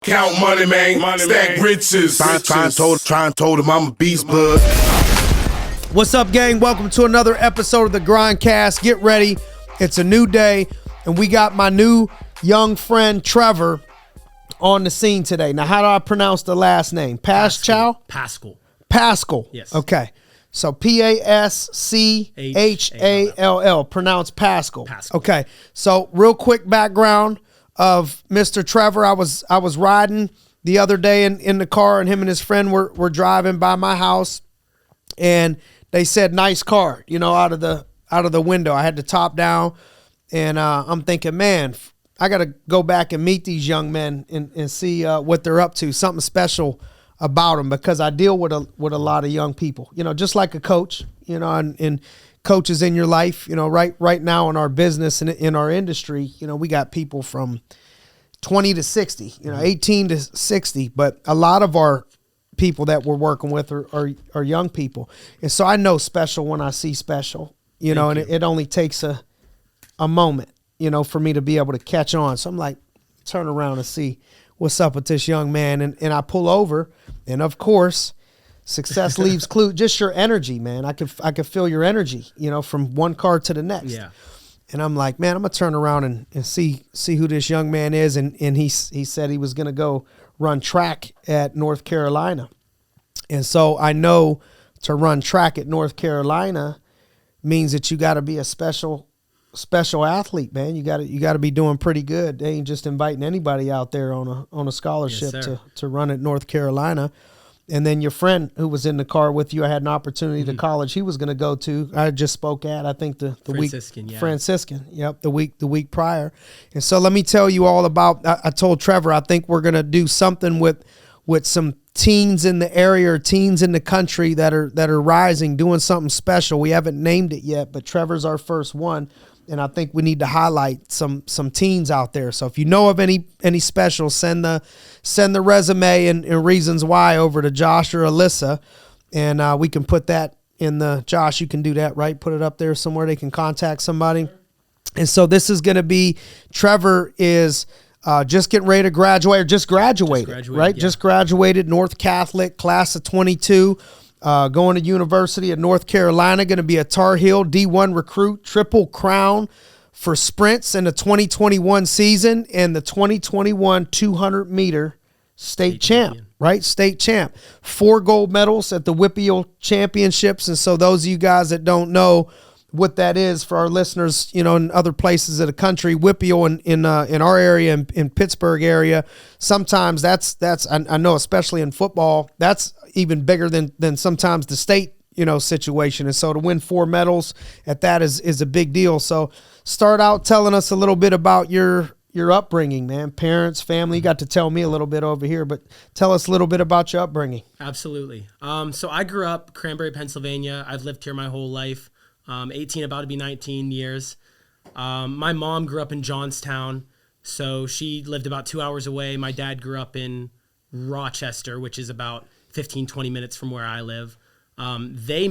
Count money, man. Stack riches. Try and told him I'm a beast blood. What's up, gang? Welcome to another episode of the GRINDcast. Get ready. It's a new day, and we got my new young friend Trevor on the scene today. Now, how do I pronounce the last name? Paschall? Paschall. Yes. Okay. So Paschall. Pronounced Paschall. Okay. So real quick background of Mr. Trevor. I was riding the other day in the car, and him and his friend were driving by my house, and they said, "Nice car," out of the window. I had the top down, and I'm thinking, man, I got to go back and meet these young men and see what they're up to. Something special about them, because I deal with a lot of young people, just like a coach, and coaches in your life, right now in our business and in our industry, we got people from 20 to 60, 18 to 60, but a lot of our people that we're working with are young people. And so I know special when I see special, and it only takes a moment, for me to be able to catch on. So I'm like, turn around and see what's up with this young man. And I pull over, and of course, success leaves clue. Just your energy, man. I could feel your energy, from one car to the next. Yeah. And I'm like, man, I'm gonna turn around and see who this young man is. And he said he was gonna go run track at North Carolina. And so I know to run track at North Carolina means that you got to be a special athlete, man. You got to be doing pretty good. They ain't just inviting anybody out there on a scholarship to run at North Carolina. And then your friend who was in the car with you, I had an opportunity to college he was going to go to. I just spoke at, I think the Franciscan. Yep, the week prior. And so let me tell you all about. I told Trevor I think we're going to do something with some teens in the area or teens in the country that are rising, doing something special. We haven't named it yet, but Trevor's our first one. And I think we need to highlight some teens out there. So if you know of any specials, send the resume and reasons why over to Josh or Alyssa, and we can put that in the Josh. You can do that, right? Put it up there somewhere they can contact somebody. And so this is going to be Trevor is just getting ready to graduate, or just graduated, right? Yeah. Just graduated, North Catholic, class of 22. Going to University of North Carolina, going to be a Tar Heel D1 recruit, Triple Crown for sprints in the 2021 season, and the 2021 200-meter state champ, right? State champ. 4 gold medals at the WPIAL Championships. And so those of you guys that don't know what that is, for our listeners, in other places of the country, WPIAL in our area, in Pittsburgh area, sometimes that's I know, especially in football, that's even bigger than sometimes the state, situation. And so to win 4 medals at that is a big deal. So start out telling us a little bit about your upbringing, man. Parents, family. You got to tell me a little bit over here, but tell us a little bit about your upbringing. Absolutely. So I grew up Cranberry, Pennsylvania. I've lived here my whole life. 18, about to be 19 years. My mom grew up in Johnstown, so she lived about 2 hours away. My dad grew up in Rochester, which is about 15, 20 minutes from where I live. They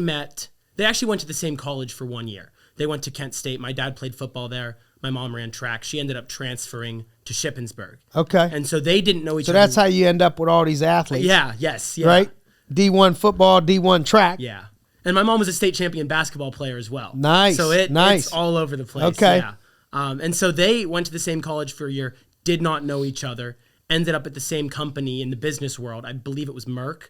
actually went to the same college for 1 year. They went to Kent State. My dad played football there. My mom ran track. She ended up transferring to Shippensburg. Okay. And so they didn't know each other. So that's how you end up with all these athletes. Yeah, yes. Yeah. Right? D1 football, D1 track. Yeah. And my mom was a state champion basketball player as well. Nice. So it's all over the place. Okay. Yeah. And so they went to the same college for a year, did not know each other, ended up at the same company in the business world. I believe it was Merck.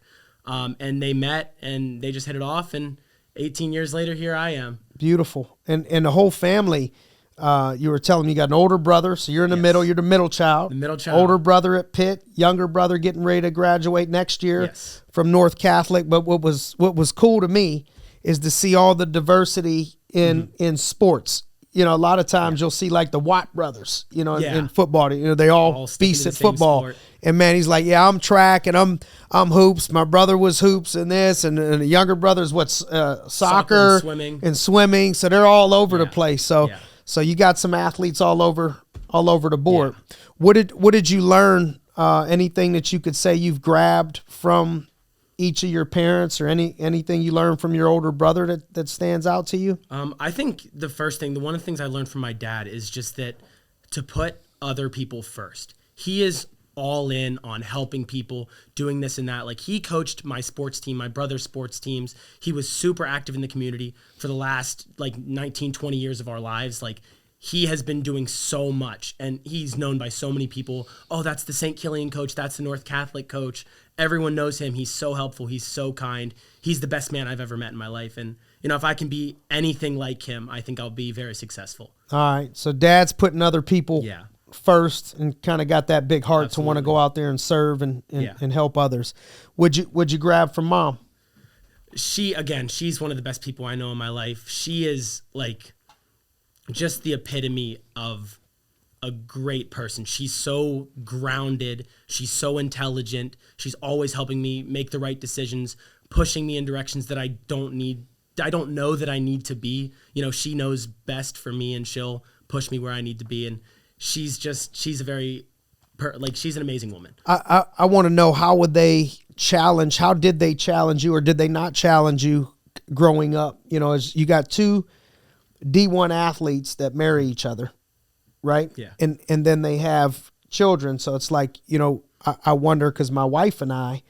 And they met and they just hit it off. And 18 years later, here I am. Beautiful. And the whole family, you were telling me you got an older brother. So you're in the middle. You're the middle child. The middle child. Older brother at Pitt, younger brother getting ready to graduate next year from North Catholic. But what was cool to me is to see all the diversity in sports. A lot of times you'll see like the Watt brothers, in football. They all beast at football. Sport. And man, he's like, yeah, I'm track and I'm hoops. My brother was hoops and this, and the younger brother's soccer and swimming. So they're all over the place. So you got some athletes all over the board. Yeah. What did you learn? Anything that you could say you've grabbed from each of your parents, or anything you learned from your older brother that stands out to you? I think one of the things I learned from my dad is just that to put other people first. He is all in on helping people, doing this and that. Like, he coached my sports team, my brother's sports teams. He was super active in the community for the last like 19, 20 years of our lives. Like, he has been doing so much, and he's known by so many people. Oh, that's the St. Killian coach. That's the North Catholic coach. Everyone knows him. He's so helpful. He's so kind. He's the best man I've ever met in my life. And, you know, if I can be anything like him, I think I'll be very successful. All right. So dad's putting other people first and kind of got that big heart to want to go out there and serve and help others. Would you grab from mom? She's one of the best people I know in my life. She is like just the epitome of a great person. She's so grounded. She's so intelligent. She's always helping me make the right decisions, pushing me in directions that I don't know that I need to be. You know, she knows best for me, and she'll push me where I need to be. And she's an amazing woman. I want to know, how did they challenge you, or did they not challenge you growing up? You know, as you got two D1 athletes that marry each other, right? Yeah. And then they have children. So it's like, you know, I wonder, because my wife and I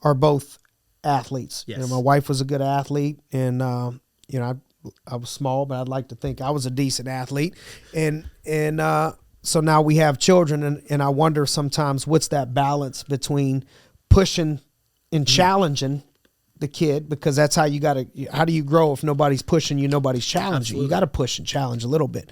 are both athletes. Yes. You know, my wife was a good athlete, and you know, I was small, but I'd like to think I was a decent athlete. And so now we have children, and I wonder sometimes, what's that balance between pushing and challenging the kid, because that's how how do you grow if nobody's pushing you, nobody's challenging you? You got to push and challenge a little bit.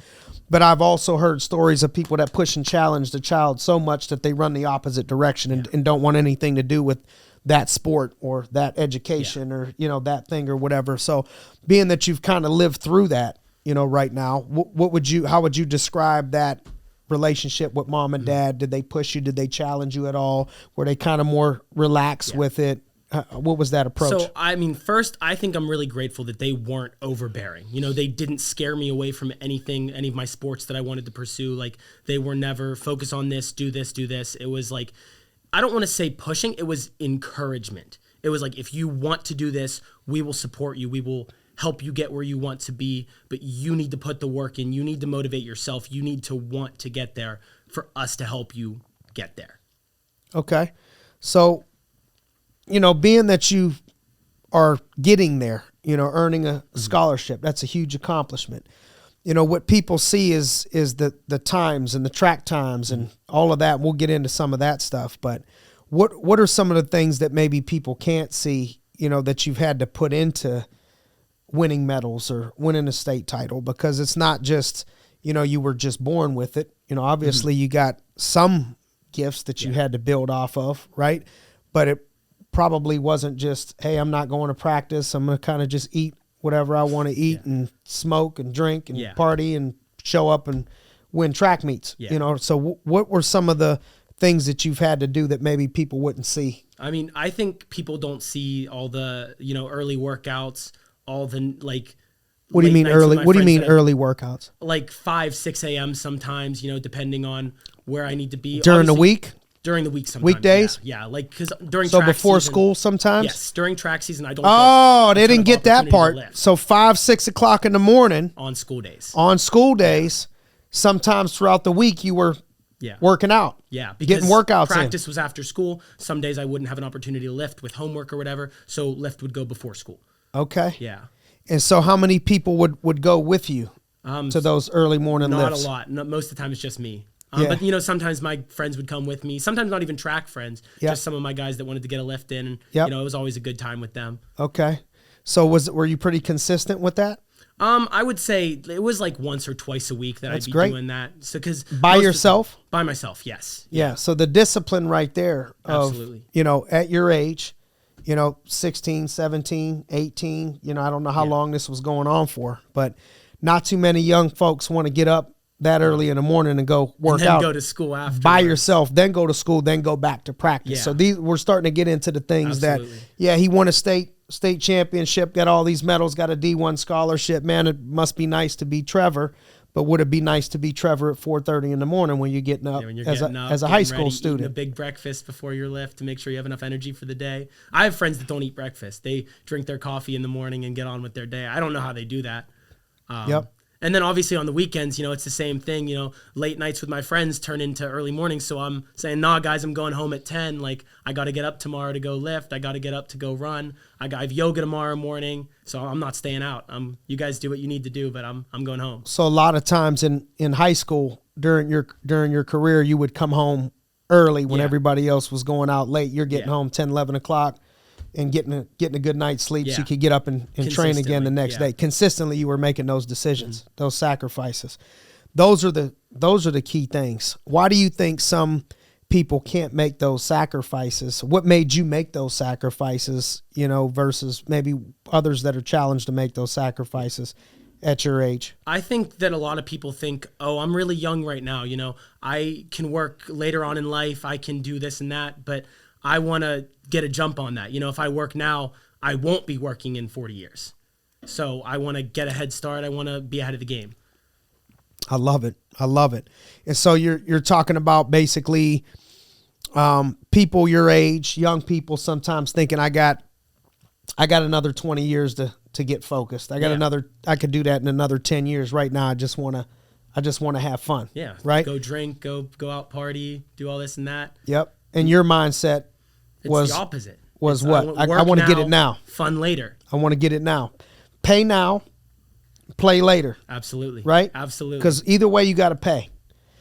But I've also heard stories of people that push and challenge the child so much that they run the opposite direction and don't want anything to do with that sport or that education or, you know, that thing or whatever. So being that you've kind of lived through that, you know, right now, how would you describe that relationship with mom and dad? Did they push you? Did they challenge you at all? Were they kind of more relaxed with it? What was that approach? So, I mean, first, I think I'm really grateful that they weren't overbearing. You know, they didn't scare me away from any of my sports that I wanted to pursue. Like, they were never focus on this, do this, do this. It was like, I don't want to say pushing. It was encouragement. It was like, if you want to do this, we will support you. We will help you get where you want to be, but you need to put the work in. You need to motivate yourself. You need to want to get there for us to help you get there. Okay. So, you know, being that you are getting there, you know, earning a scholarship, that's a huge accomplishment. You know, what people see is the times and the track times and all of that. We'll get into some of that stuff, but what are some of the things that maybe people can't see, you know, that you've had to put into winning medals or winning a state title? Because it's not just, you know, you were just born with it. You know, obviously you got some gifts that you had to build off of, right? But it probably wasn't just, hey, I'm not going to practice. I'm going to kind of just eat whatever I want to eat and smoke and drink and party and show up and win track meets. You know, so what were some of the things that you've had to do that maybe people wouldn't see? I mean, I think people don't see all the, you know, early workouts, all the like. What do you mean early? What do you mean early workouts? Like 5, 6 a.m. sometimes, you know, depending on where I need to be. During the week? During the week sometimes. Weekdays? Yeah, like, because during track season. So before school sometimes? Yes, during track season I don't. Oh, they didn't get that part. So 5, 6 o'clock in the morning. On school days. On school days, sometimes throughout the week you were working out. Yeah, because getting workouts practice was after school. Some days I wouldn't have an opportunity to lift with homework or whatever, so lift would go before school. Okay. Yeah. And so how many people would go with you to those early morning lifts? Not a lot. No, most of the time it's just me. But, you know, sometimes my friends would come with me. Sometimes not even track friends, just some of my guys that wanted to get a lift in. And, you know, it was always a good time with them. Okay. So were you pretty consistent with that? I would say it was like once or twice a week that I'd be doing that. So, because by yourself? By myself, yes. Yeah. So the discipline right there of, you know, at your age, you know, 16, 17, 18, you know, I don't know how long this was going on for, but not too many young folks want to get up that early in the morning and go work out. Go to school after. By yourself, then go to school, then go back to practice. Yeah. So we're starting to get into the things that, he won a state championship, got all these medals, got a D1 scholarship. Man, it must be nice to be Trevor, but would it be nice to be Trevor at 4:30 in the morning when you're getting up, as a high school student? Eating a big breakfast before your lift to make sure you have enough energy for the day. I have friends that don't eat breakfast. They drink their coffee in the morning and get on with their day. I don't know how they do that. And then obviously on the weekends, it's the same thing. Late nights with my friends turn into early mornings. So I'm saying, nah, guys, I'm going home at 10. Like, I got to get up tomorrow to go lift. I got to get up to go run. I have yoga tomorrow morning. So I'm not staying out. You guys do what you need to do, but I'm going home. So a lot of times in high school during your career, you would come home early when everybody else was going out late. You're getting home 10, 11 o'clock. And getting a good night's sleep so you could get up and train again the next day. Consistently, you were making those decisions, those sacrifices. Those are the key things. Why do you think some people can't make those sacrifices? What made you make those sacrifices, versus maybe others that are challenged to make those sacrifices at your age? I think that a lot of people think, oh, I'm really young right now. I can work later on in life. I can do this and that, but I want to get a jump on that. If I work now, I won't be working in 40 years. So I want to get a head start. I want to be ahead of the game. I love it. And so you're talking about basically people your age, young people sometimes thinking I got another 20 years to get focused. I could do that in another 10 years. Right now I just want to have fun. Yeah. Right? Go drink, go out party, do all this and that. Yep. And your mindset was the opposite. Was what? I want to get it now. Fun later. I want to get it now. Pay now, play later. Absolutely. Right? Absolutely. Because either way, you got to pay.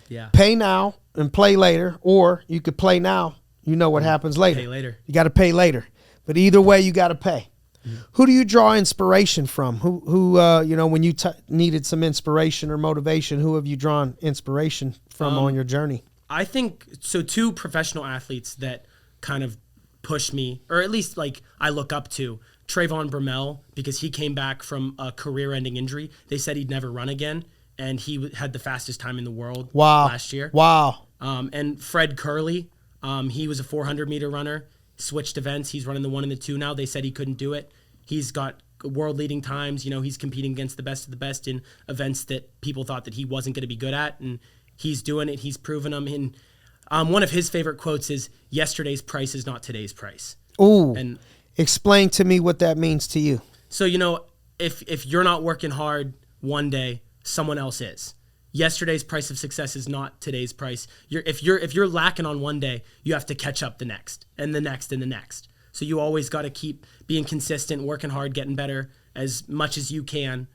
Yeah. Pay now and play later, or you could play now. You know what happens later. Pay later. You got to pay later. But either way, you got to pay. Mm-hmm. Who do you draw inspiration from? Who when you needed some inspiration or motivation, who have you drawn inspiration from on your journey? I think so. Two professional athletes that kind of push me, or at least like I look up to. Trayvon Bromell, because he came back from a career-ending injury. They said he'd never run again, and he had the fastest time in the world last year. Wow. And Fred Curley, he was a 400-meter runner, switched events. He's running the 1 and the 2 now. They said he couldn't do it. He's got world-leading times. He's competing against the best of the best in events that people thought that he wasn't going to be good at, and he's doing it. He's proven them. And one of his favorite quotes is, "Yesterday's price is not today's price." Ooh. And explain to me what that means to you. So, if you're not working hard one day, someone else is. Yesterday's price of success is not today's price. If you're lacking on one day, you have to catch up the next and the next and the next. So you always got to keep being consistent, working hard, getting better as much as you can,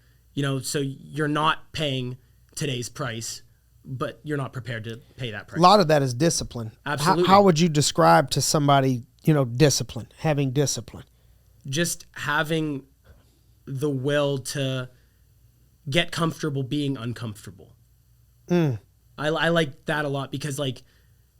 so you're not paying today's price, but you're not prepared to pay that price. A lot of that is discipline. Absolutely. How would you describe to somebody, discipline, having discipline? Just having the will to get comfortable being uncomfortable. I like that a lot because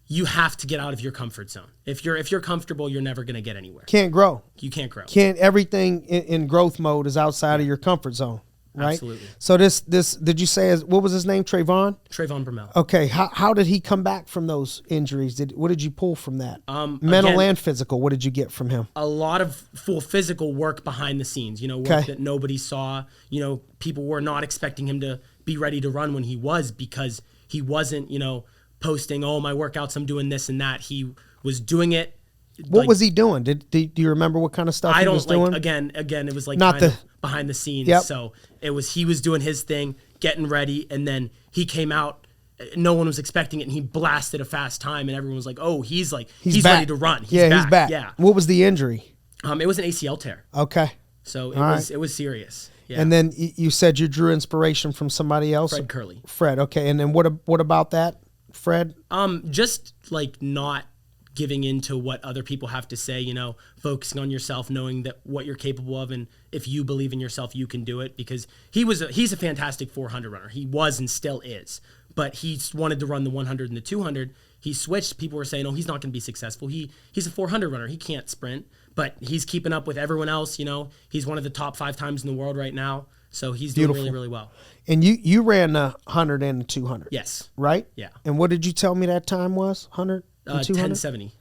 you have to get out of your comfort zone. If you're comfortable, you're never going to get anywhere. Can't grow. You can't grow. Everything in growth mode is outside of your comfort zone. Right? Absolutely. So this did you say, what was his name? Trayvon Bromell. Okay. How did he come back from those injuries? What did you pull from that? Mental again, and physical. What did you get from him? A lot of full physical work behind the scenes, work that nobody saw. People were not expecting him to be ready to run when he was, because he wasn't, posting, oh, my workouts, I'm doing this and that. He was doing it. What was he doing? Do you remember what kind of stuff he was doing? Again, it was not kind of behind the scenes. Yep. So he was doing his thing, getting ready, and then he came out. No one was expecting it, and he blasted a fast time, and everyone was like, "Oh, he's ready to run. He's back." Yeah. What was the injury? It was an ACL tear. Okay. So it was serious. Yeah. And then you said you drew inspiration from somebody else. Fred Curley. Fred. Okay. And then what about that, Fred? Just not giving into what other people have to say, focusing on yourself, knowing that what you're capable of, and if you believe in yourself, you can do it, because he's a fantastic 400 runner. He was and still is, but he wanted to run the 100 and the 200. He switched. People were saying, oh, he's not going to be successful. He's a 400 runner. He can't sprint, but he's keeping up with everyone else. He's one of the top 5 times in the world right now. So he's doing really, really well. And you ran the 100 and the 200. Yes. Right? Yeah. And what did you tell me that time was? 100 and 200? 10:70.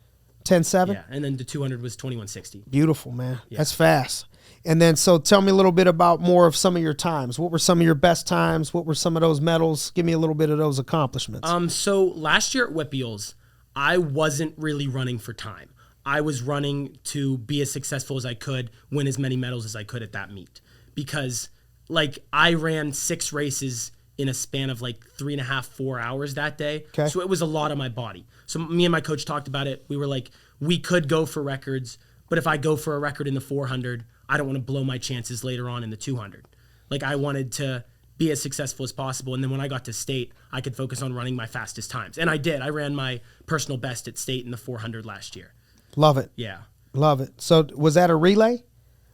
10:07? Yeah, and then the 200 was 21:60. Beautiful, man. Yeah. That's fast. And then, so tell me a little bit about more of some of your times. What were some of your best times? What were some of those medals? Give me a little bit of those accomplishments. So last year at WPIALs, I wasn't really running for time. I was running to be as successful as I could, win as many medals as I could at that meet, because like I ran 6 races in a span of like 3.5, 4 hours that day. Okay. So it was a lot on my body. So me and my coach talked about it. We were like, we could go for records, but if I go for a record in the 400, I don't want to blow my chances later on in the 200. Like I wanted to be as successful as possible. And then when I got to state, I could focus on running my fastest times. And I did. I ran my personal best at state in the 400 last year. Love it. Yeah. Love it. So was that a relay?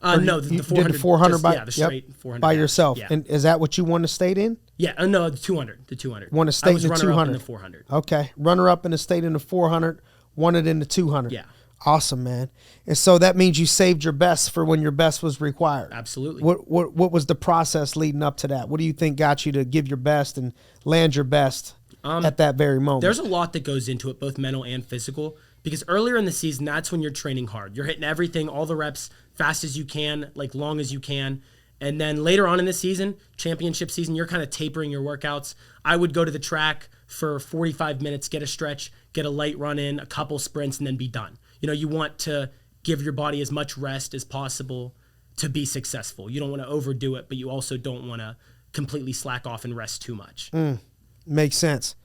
No, You the 400. did the 400 just, by, yeah, the straight 400 by dash. yourself. Yeah. And is that what you won the state in? Yeah. No, the 200. The 200. Won a state I was in the runner-up 200. in the 400. Okay. Runner-up in the state in the 400, won it in the 200. Yeah. Awesome, man. And so that means you saved your best for when your best was required. Absolutely. What was the process leading up to that? What do you think got you to give your best and land your best at that very moment? There's a lot that goes into it, both mental and physical, because earlier in the season, that's when you're training hard. You're hitting everything, all the reps, fast as you can, like long as you can. And then later on in the season, championship season, you're kind of tapering your workouts. I would go to the track for 45 minutes, get a stretch, get a light run in, a couple sprints, and then be done. You know, you want to give your body as much rest as possible to be successful. You don't want to overdo it, but you also don't want to completely slack off and rest too much. Makes sense.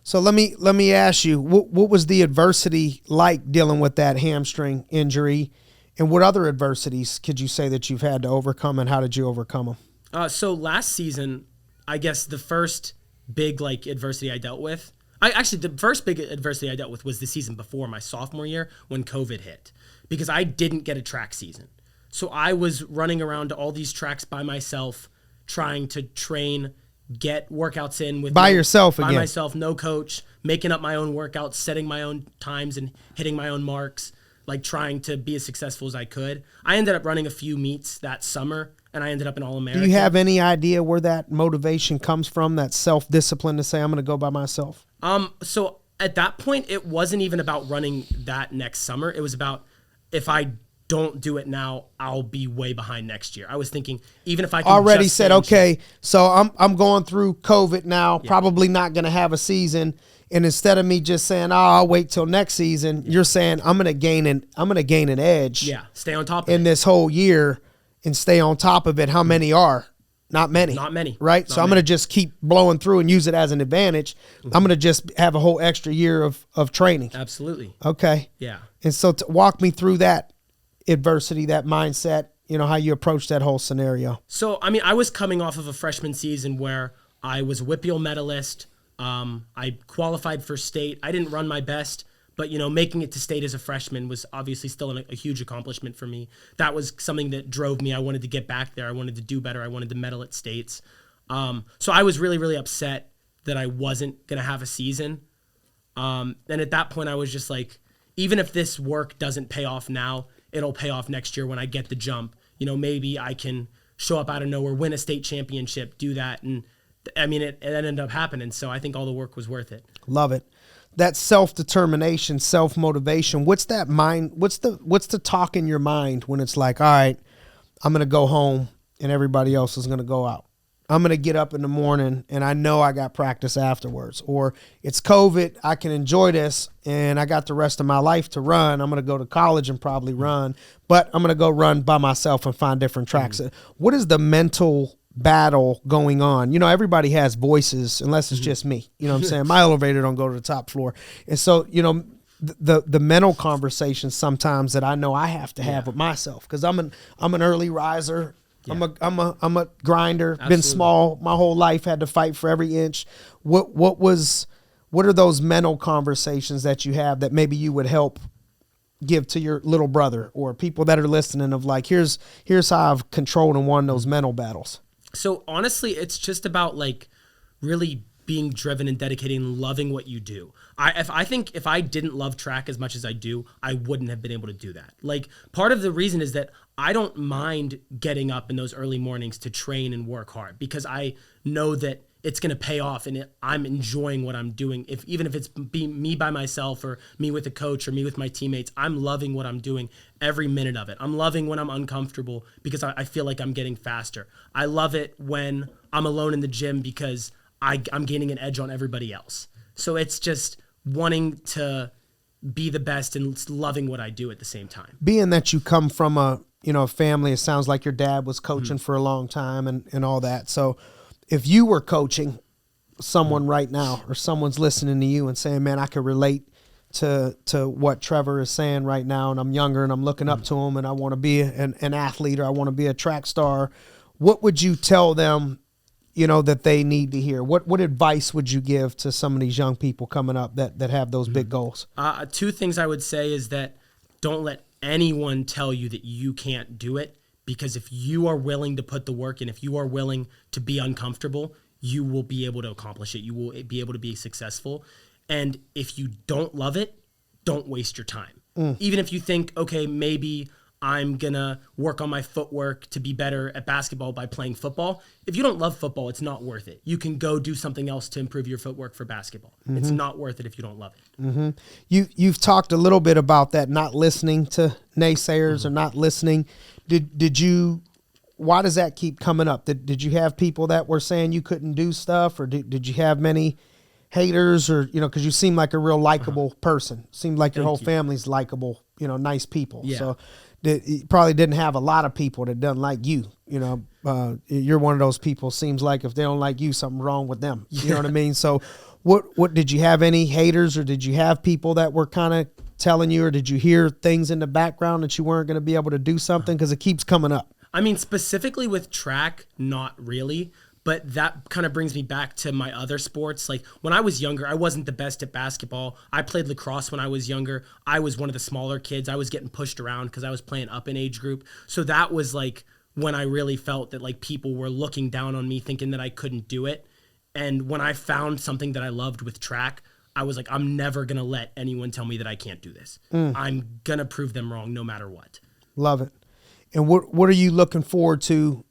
So let me ask you, what was the adversity like dealing with that hamstring injury, and what other adversities could you say that you've had to overcome, and how did you overcome them? So last season, I guess the first big adversity I dealt with, the first big adversity I dealt with was the season before my sophomore year when COVID hit, because I didn't get a track season. So I was running around to all these tracks by myself, trying to train, get workouts in with by myself, no coach, making up my own workouts, setting my own times and hitting my own marks, like trying to be as successful as I could. I ended up running a few meets that summer, and I ended up an All-American. Do you have any idea where that motivation comes from, that self-discipline to say, I'm going to go by myself? So at that point, it wasn't even about running that next summer. It was about, if I don't do it now, I'll be way behind next year. I was thinking, even if I can already just said, finish okay, so I'm going through COVID now, probably not going to have a season. And instead of me just saying, I'll wait till next season, you're saying I'm going to gain an edge. Yeah, stay on top of in it. this whole year and stay on top of it. How many are? Not many. Not many. Right? So I'm going to just keep blowing through and use it as an advantage. I'm going to just have a whole extra year of training. Absolutely. Okay. Yeah. And so to walk me through that adversity, that mindset, how you approach that whole scenario. So, I mean, I was coming off of a freshman season where I was a WPIAL medalist. I qualified for state. I didn't run my best, but, making it to state as a freshman was obviously still a huge accomplishment for me. That was something that drove me. I wanted to get back there. I wanted to do better. I wanted to medal at states. So I was really, really upset that I wasn't going to have a season. And at that point, I was just like, even if this work doesn't pay off now, it'll pay off next year when I get the jump. Maybe I can show up out of nowhere, win a state championship, do that. And I mean, it ended up happening. So I think all the work was worth it. Love it. That self-determination, self-motivation. What's that mind? What's the talk in your mind when it's like, all right, I'm going to go home and everybody else is going to go out. I'm going to get up in the morning and I know I got practice afterwards. Or it's COVID, I can enjoy this and I got the rest of my life to run. I'm going to go to college and probably run, but I'm going to go run by myself and find different tracks. What is the mental battle going on? Everybody has voices unless it's just me. You know what I'm saying? My elevator don't go to the top floor. And so, the mental conversations sometimes that I know I have to have with myself, because I'm an early riser. Yeah. I'm a grinder. Absolutely. Been small my whole life. Had to fight for every inch. What are those mental conversations that you have that maybe you would help give to your little brother or people that are listening of like, here's how I've controlled and won those mental battles? So honestly, it's just about really being driven and dedicated and loving what you do. I think if I didn't love track as much as I do, I wouldn't have been able to do that. Part of the reason is that I don't mind getting up in those early mornings to train and work hard, because I know that it's going to pay off and I'm enjoying what I'm doing. Even if it's me by myself or me with a coach or me with my teammates, I'm loving what I'm doing every minute of it. I'm loving when I'm uncomfortable because I feel like I'm getting faster. I love it when I'm alone in the gym because I'm gaining an edge on everybody else. So it's just wanting to be the best and loving what I do at the same time. Being that you come from a a family. It sounds like your dad was coaching for a long time and all that. So if you were coaching someone right now, or someone's listening to you and saying, man, I could relate to what Trevor is saying right now, and I'm younger and I'm looking up to him and I want to be an athlete, or I want to be a track star, what would you tell them, that they need to hear? What advice would you give to some of these young people coming up that have those big goals? Two things I would say is that don't let anyone tell you that you can't do it, because if you are willing to put the work in, if you are willing to be uncomfortable, you will be able to accomplish it. You will be able to be successful. And if you don't love it, don't waste your time. Even if you think, okay, maybe I'm going to work on my footwork to be better at basketball by playing football. If you don't love football, it's not worth it. You can go do something else to improve your footwork for basketball. It's not worth it if you don't love it. You've talked a little bit about that, not listening to naysayers or not listening. Did you, why does that keep coming up? Did you have people that were saying you couldn't do stuff, or did you have many haters, or, because you seem like a real likable person. Seemed like your whole family's likable, nice people. Yeah. So you probably didn't have a lot of people that doesn't like you. You're one of those people. Seems like if they don't like you, something wrong with them. You know what I mean? So what did you have any haters, or did you have people that were kind of telling you, or did you hear things in the background that you weren't going to be able to do something? Because it keeps coming up. I mean, specifically with track, not really. But that kind of brings me back to my other sports. Like when I was younger, I wasn't the best at basketball. I played lacrosse when I was younger. I was one of the smaller kids. I was getting pushed around because I was playing up in age group. So that was like when I really felt that like people were looking down on me, thinking that I couldn't do it. And when I found something that I loved with track, I was like, I'm never going to let anyone tell me that I can't do this. I'm going to prove them wrong no matter what. Love it. And what are you looking forward to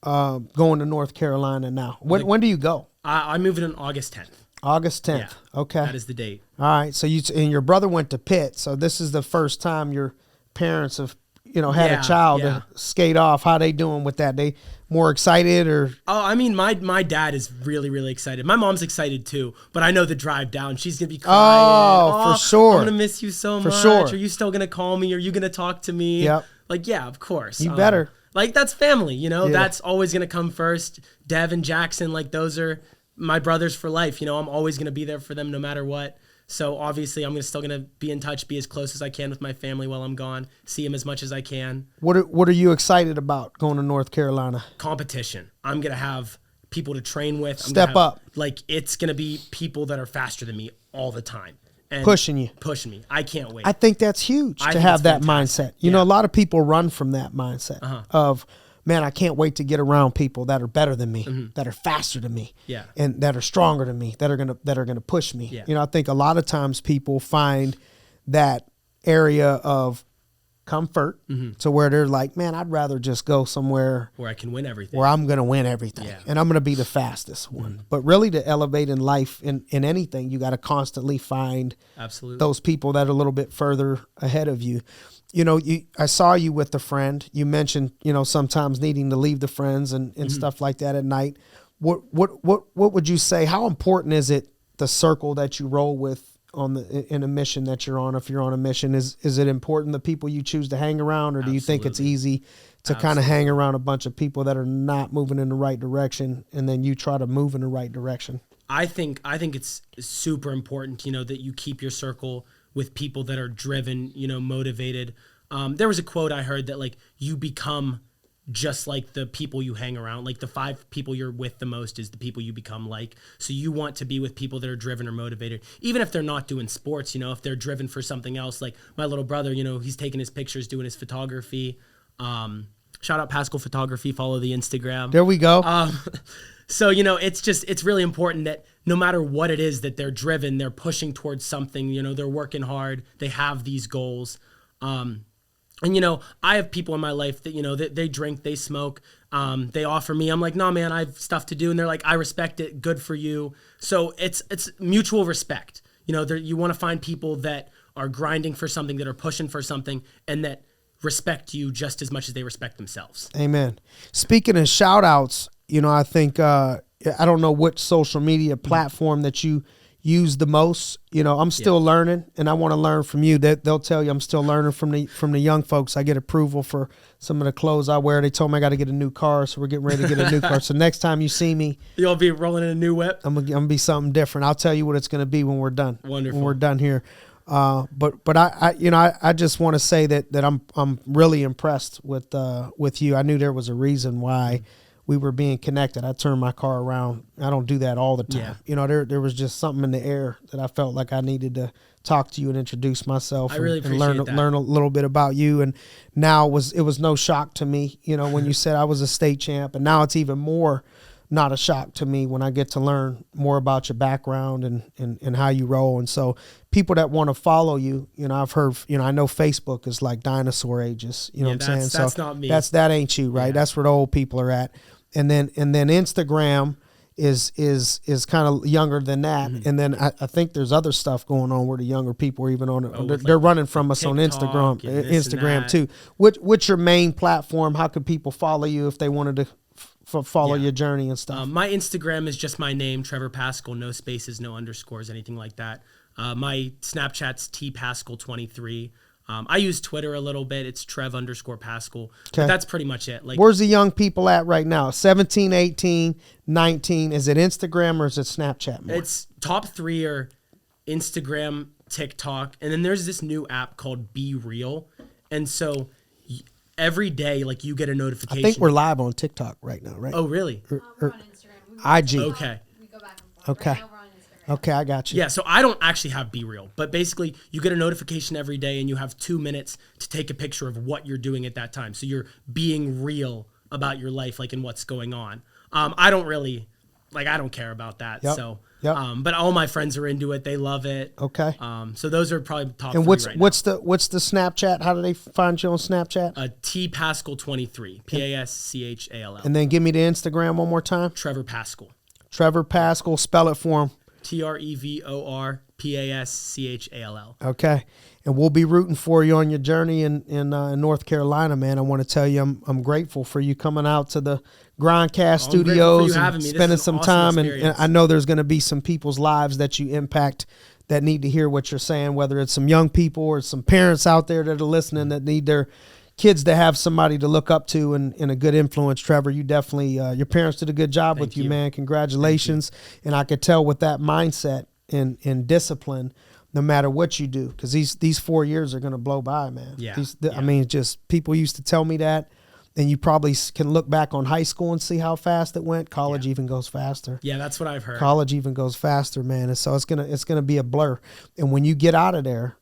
going to North Carolina now? When do you go? I'm moving on August 10th. August 10th. Yeah, okay. That is the date. All right. So and your brother went to Pitt. So this is the first time your parents have, had a child to skate off. How they doing with that? They more excited, or? Oh, I mean, my dad is really, really excited. My mom's excited too, but I know the drive down, she's going to be crying. Oh, for sure. I'm going to miss you so much. Sure. Are you still going to call me? Are you going to talk to me? Yep. Like, yeah, of course. You better. Like, that's family, That's always going to come first. Dev and Jackson, like, those are my brothers for life. I'm always going to be there for them no matter what. So, obviously, I'm still going to be in touch, be as close as I can with my family while I'm gone, see them as much as I can. What are you excited about going to North Carolina? Competition. I'm going to have people to train with. Step up. Like, it's going to be people that are faster than me all the time. And pushing me. I can't wait. I think that's huge to have that mindset. A lot of people run from that mindset of, man, I can't wait to get around people that are better than me, that are faster than me, and that are stronger than me, that are gonna push me. Yeah. I think a lot of times people find that area of comfort to where they're like, man, I'd rather just go somewhere where I can win everything, where I'm going to win everything, and I'm going to be the fastest one. But really, to elevate in life, in anything, you got to constantly find those people that are a little bit further ahead of you. I saw you with a friend. You mentioned, sometimes needing to leave the friends and stuff like that at night. What would you say? How important is it, the circle that you roll with in a mission that you're on? If you're on a mission, is it important the people you choose to hang around, or do you think it's easy to kind of hang around a bunch of people that are not moving in the right direction, and then you try to move in the right direction? I think it's super important, that you keep your circle with people that are driven, motivated. There was a quote I heard that, like, you become just like the people you hang around. Like, the 5 people you're with the most is the people you become like. So you want to be with people that are driven or motivated, even if they're not doing sports, if they're driven for something else. Like my little brother, he's taking his pictures, doing his photography. Shout out Paschall Photography, follow the Instagram. There we go. So, it's really important that no matter what it is that they're driven, they're pushing towards something, they're working hard, they have these goals. And, I have people in my life that, they drink, they smoke, they offer me, I'm like, no, man, I have stuff to do. And they're like, I respect it. Good for you. So it's mutual respect. You want to find people that are grinding for something, that are pushing for something, and that respect you just as much as they respect themselves. Amen. Speaking of shout outs, I think, I don't know what social media platform that you use the most. You know, I'm still learning, and I want to learn from you. They'll tell you I'm still learning from the young folks. I get approval for some of the clothes I wear. They told me I got to get a new car, so we're getting ready to get a new car. So next time you see me, you'll be rolling in a new whip. I'm gonna be something different. I'll tell you what it's gonna be when we're done. Wonderful. When we're done here. But I just want to say that I'm really impressed with you. I knew there was a reason why we were being connected. I turned my car around. I don't do that all the time. Yeah. You know, there was just something in the air that I felt like I needed to talk to you and introduce myself. I really appreciate learn that. learn a little bit about you. And now it was no shock to me, you know, when you said I was a state champ, and now it's even more not a shock to me when I get to learn more about your background and how you roll. And so people that want to follow you, you know, I've heard, you know, I know Facebook is like dinosaur ages, you know what I'm saying? That's not me. That ain't you, right? Yeah. That's where the old people are at. And then Instagram is kind of younger than that. Mm-hmm. And then I think there's other stuff going on where the younger people are even on it. With They're running from us on TikTok and this and Instagram that. too. What's your main platform? How could people follow you if they wanted to follow your journey and stuff? My Instagram is just my name, Trevor Paschall, no spaces, no underscores, anything like that. My Snapchat's tpaschall23. I use Twitter a little bit. It's Trev_Paschall. But that's pretty much it. Like, where's the young people at right now? 17, 18, 19. Is it Instagram or is it Snapchat more? it's top 3 are Instagram, TikTok, and then there's this new app called Be Real. And so every day, like, you get a notification. I think we're live on TikTok right now, right? Oh, really? We're on Instagram. IG. Okay. We go back and forth. Okay. Right now we're on Instagram. Okay, I got you. Yeah, so I don't actually have Be Real, but basically you get a notification every day and you have 2 minutes to take a picture of what you're doing at that time. So you're being real about your life, like, and what's going on. I don't really, like, I don't care about that. Yep. So, Yep. But all my friends are into it. They love it. Okay. So those are probably the top And 3 what's right what's the Snapchat? How do they find you on Snapchat? now. tpaschall23, Paschall. And then give me the Instagram one more time. Trevor Paschall. Trevor Paschall. Spell it for him. TREVORPASCHALL. Okay. And we'll be rooting for you on your journey in North Carolina, man. I want to tell you I'm grateful for you coming out to the GRINDcast studios and spending some time. And I know there's going to be some people's lives that you impact that need to hear what you're saying, whether it's some young people or some parents out there that are listening that need their kids to have somebody to look up to and a good influence. Trevor, you definitely, your parents did a good job with you, man. Congratulations. And I could tell with that mindset and discipline, no matter what you do, because these 4 years are going to blow by, man. Yeah. I mean, just people used to tell me that, and you probably can look back on high school and see how fast it went. College even goes faster. Yeah, that's what I've heard. College even goes faster, man. And so it's gonna be a blur. And when you get out of there,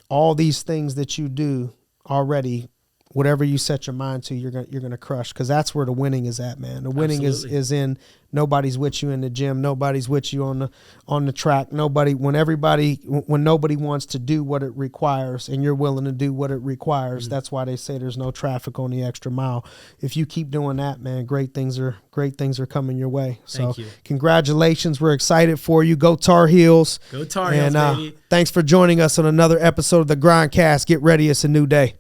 all these things that you do already, whatever you set your mind to, you're gonna crush, because that's where the winning is at, man. The winning is in nobody's with you in the gym, nobody's with you on the track. When nobody wants to do what it requires, and you're willing to do what it requires. That's why they say there's no traffic on the extra mile. If you keep doing that, man, great things are coming your way. So Thank you. Congratulations. We're excited for you. Go Tar Heels. Go Tar Heels, and baby. thanks for joining us on another episode of the GRINDcast. Get ready, it's a new day.